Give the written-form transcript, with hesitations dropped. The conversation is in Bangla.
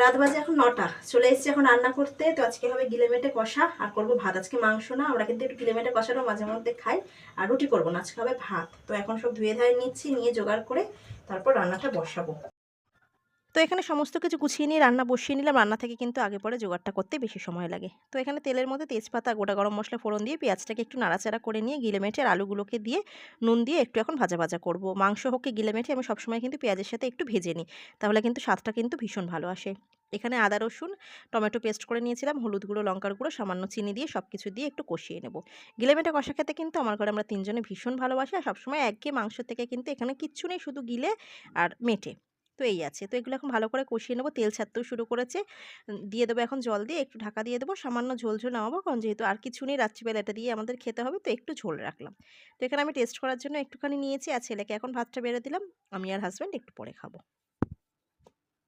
রাত বাজে এখন 9টা, চলে এসেছি এখন রান্না করতে। তো আজকে হবে গিলেমেটে কষা আর করবো ভাত। আজকে মাংস না, আমরা কিন্তু একটু গিলেমেটে কষাটাও মাঝে মধ্যে খাই। আর রুটি করবো না, আজকে হবে ভাত। তো এখন সব ধুয়ে ধায়ে নিচ্ছি, নিয়ে জোগাড় করে তারপর রান্নাটা বসাবো। তো এখানে সমস্ত কিছু গুছিয়ে নিয়ে রান্না বসিয়ে নিলাম। রান্না থেকে কিন্তু আগে পরে জোগাড়টা করতে বেশি সময় লাগে। তো এখানে তেলের মধ্যে তেজপাতা, গোটা গরম মশলা ফোড়ন দিয়ে পেঁয়াজটাকে একটু নাড়াচাড়া করে নিয়ে গিলেমেটে আর আলুগুলোকে দিয়ে নুন দিয়ে একটু এখন ভাজা ভাজা করব। মাংস হোক কি গিলেমেটে আমি সবসময় কিন্তু পেঁয়াজের সাথে একটু ভেজে নিই, তাহলে কিন্তু স্বাদটা কিন্তু ভীষণ ভালো আসে। এখানে আদা রসুন টমেটো পেস্ট করে নিয়েছিলাম, হলুদ গুঁড়ো লঙ্কার গুঁড়ো সামান্য চিনি দিয়ে সব কিছু দিয়ে একটু কষিয়ে নেব। গিলেমেটে কষা খেতে কিন্তু আমার ঘরে আমরা তিনজনে ভীষণ ভালোবাসি। আর সবসময় একঘেয়ে মাংস থেকে কিন্তু এখানে কিচ্ছু নেই, শুধু গিলে আর মেটে। তো এই আছে। তো এগুলো এখন ভালো করে কষিয়ে নেব। তেল ছাড়তেও শুরু করেছে। দিয়ে দেবো এখন জল দিয়ে একটু ঢাকা দিয়ে দেবো। সামান্য ঝোল, ঝোল নামাবো, কারণ যেহেতু আর কিছু নেই, রাত্রিবেলা এটা দিয়ে আমাদের খেতে হবে, তো একটু ঝোল রাখলাম। তো এখানে আমি টেস্ট করার জন্য একটুখানি নিয়েছি আর ছেলেকে এখন ভাতটা বেড়ে দিলাম। আমি আর হাসব্যান্ড একটু পরে খাবো।